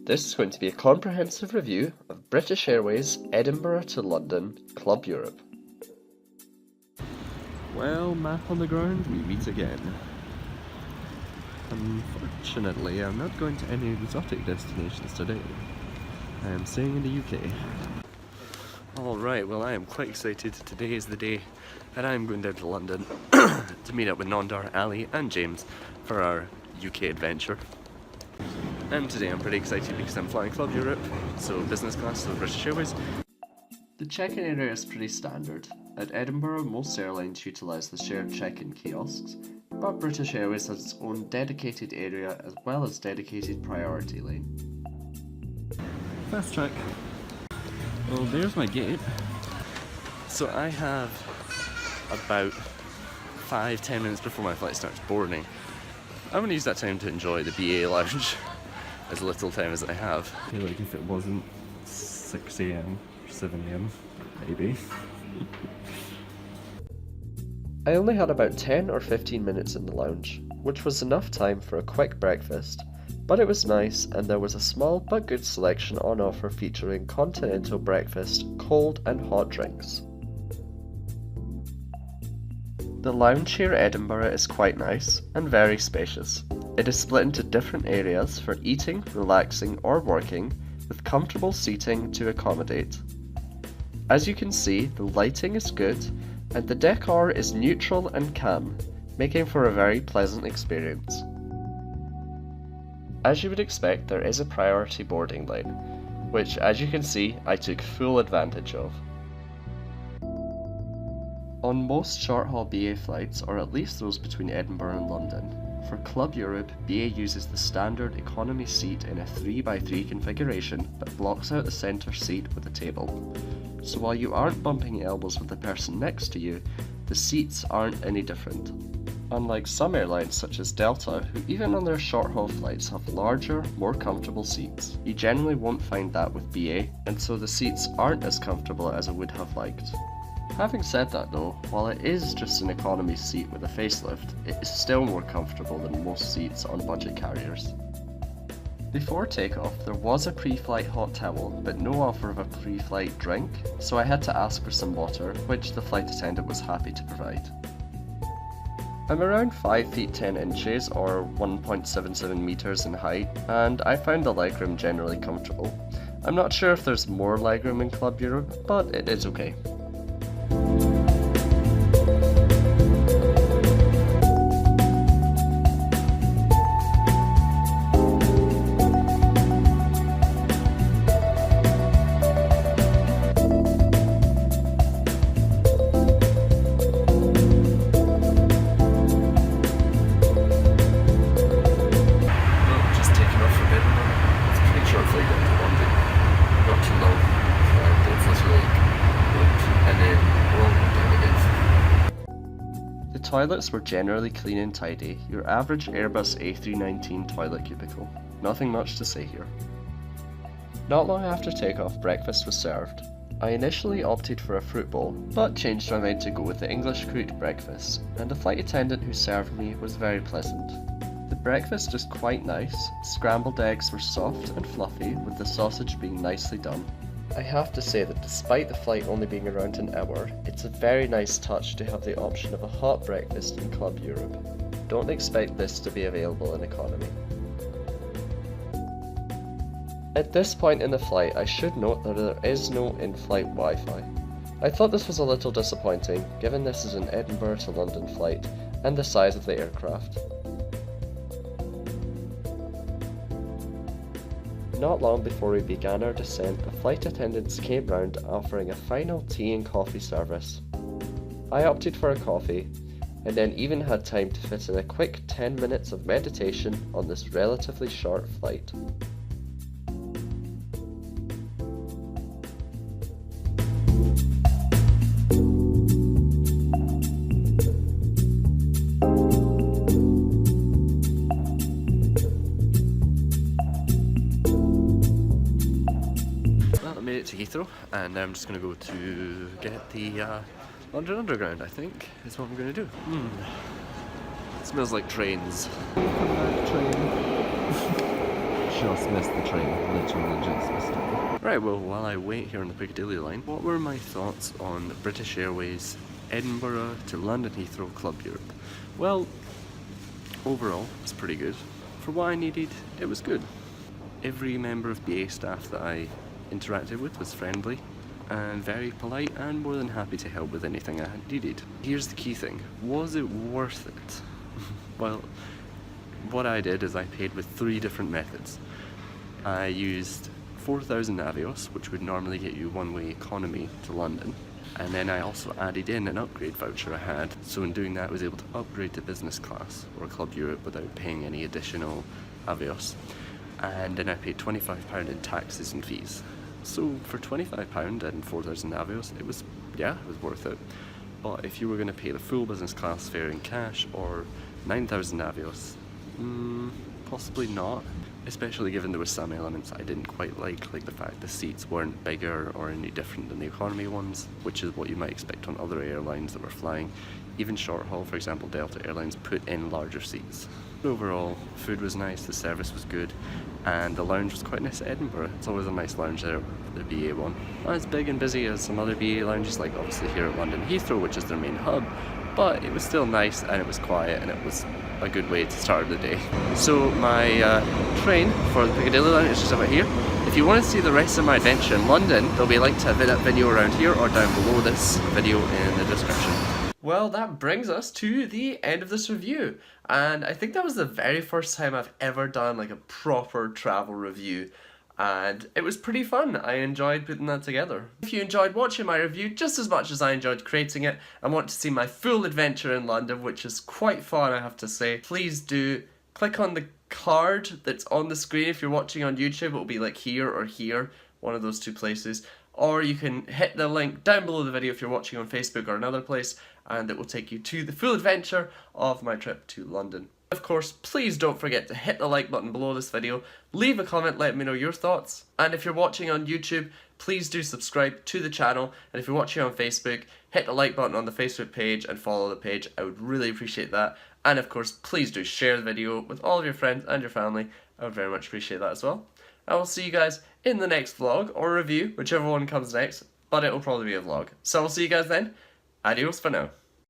This is going to be a comprehensive review of British Airways Edinburgh to London Club Europe. Well, map on the ground, we meet again. Unfortunately, I'm not going to any exotic destinations today. I am staying in the UK. Alright, well I am quite excited. Today is the day that I'm going down to London to meet up with Nondar, Ali and James for our UK adventure. And today I'm pretty excited because I'm flying Club Europe, so business class of British Airways. The check-in area is pretty standard. At Edinburgh, most airlines utilise the shared check-in kiosks, but British Airways has its own dedicated area as well as dedicated priority lane. Fast track. Well, there's my gate. So I have about 5-10 minutes before my flight starts boarding. I'm going to use that time to enjoy the BA lounge as little time as I have. I feel like if it wasn't 6 AM or 7 AM, maybe. I only had about 10 or 15 minutes in the lounge, which was enough time for a quick breakfast, but it was nice and there was a small but good selection on offer featuring continental breakfast, cold and hot drinks. The lounge here at Edinburgh is quite nice and very spacious. It is split into different areas for eating, relaxing or working, with comfortable seating to accommodate. As you can see, the lighting is good and the decor is neutral and calm, making for a very pleasant experience. As you would expect, there is a priority boarding lane, which as you can see, I took full advantage of. On most short-haul BA flights, or at least those between Edinburgh and London, for Club Europe, BA uses the standard economy seat in a 3x3 configuration but blocks out the centre seat with a table. So while you aren't bumping elbows with the person next to you, the seats aren't any different. Unlike some airlines such as Delta, who even on their short-haul flights have larger, more comfortable seats, you generally won't find that with BA, and so the seats aren't as comfortable as I would have liked. Having said that though, while it is just an economy seat with a facelift, it is still more comfortable than most seats on budget carriers. Before takeoff, there was a pre-flight hot towel, but no offer of a pre-flight drink, so I had to ask for some water, which the flight attendant was happy to provide. I'm around 5 feet 10 inches or 1.77 meters in height, and I found the legroom generally comfortable. I'm not sure if there's more legroom in Club Europe, but it is okay. The toilets were generally clean and tidy, your average Airbus A319 toilet cubicle. Nothing much to say here. Not long after takeoff, breakfast was served. I initially opted for a fruit bowl, but changed my mind to go with the English cooked breakfast, and the flight attendant who served me was very pleasant. The breakfast is quite nice. Scrambled eggs were soft and fluffy, with the sausage being nicely done. I have to say that despite the flight only being around an hour, it's a very nice touch to have the option of a hot breakfast in Club Europe. Don't expect this to be available in economy. At this point in the flight, I should note that there is no in-flight Wi-Fi. I thought this was a little disappointing, given this is an Edinburgh to London flight and the size of the aircraft. Not long before we began our descent, the flight attendants came round offering a final tea and coffee service. I opted for a coffee, and then even had time to fit in a quick 10 minutes of meditation on this relatively short flight. To Heathrow, and now I'm just going to go to get the London Underground, I think, is what I'm going to do. It smells like trains. Train. just missed the train. Literally just missed it. Right, well, while I wait here on the Piccadilly line, what were my thoughts on British Airways Edinburgh to London Heathrow Club Europe? Well, overall, it's pretty good. For what I needed, it was good. Every member of BA staff that I interacted with was friendly and very polite and more than happy to help with anything I had needed. Here's the key thing. Was it worth it? Well, what I did is I paid with 3 different methods. I used 4,000 Avios, which would normally get you one-way economy to London. And then I also added in an upgrade voucher I had. So in doing that I was able to upgrade to business class or Club Europe without paying any additional Avios. And then I paid £25 in taxes and fees. So for £25 and 4,000 Avios, it was worth it. But if you were going to pay the full business class fare in cash or 9,000 Avios, possibly not. Especially given there were some elements I didn't quite like the fact the seats weren't bigger or any different than the economy ones, which is what you might expect on other airlines that were flying. Even short haul, for example, Delta Airlines put in larger seats. Overall, food was nice, the service was good, and the lounge was quite nice at Edinburgh. It's always a nice lounge there, the BA one. Not as big and busy as some other BA lounges, like obviously here at London Heathrow, which is their main hub, but it was still nice and it was quiet and it was a good way to start the day. So my train for the Piccadilly line is just over here. If you want to see the rest of my adventure in London, there'll be a link to that video around here or down below this video in the description. Well, that brings us to the end of this review, and I think that was the very first time I've ever done like a proper travel review, and it was pretty fun. I enjoyed putting that together. If you enjoyed watching my review just as much as I enjoyed creating it and want to see my full adventure in London, which is quite fun I have to say, please do click on the card that's on the screen. If you're watching on YouTube, it will be like here or here, one of those 2 places. Or you can hit the link down below the video if you're watching on Facebook or another place, and it will take you to the full adventure of my trip to London. Of course, please don't forget to hit the like button below this video, leave a comment letting me know your thoughts, and if you're watching on YouTube, please do subscribe to the channel, and if you're watching on Facebook, hit the like button on the Facebook page and follow the page. I would really appreciate that, and of course, please do share the video with all of your friends and your family. I would very much appreciate that as well. I will see you guys in the next vlog or review, whichever one comes next, but it will probably be a vlog. So I'll see you guys then. Adios for now.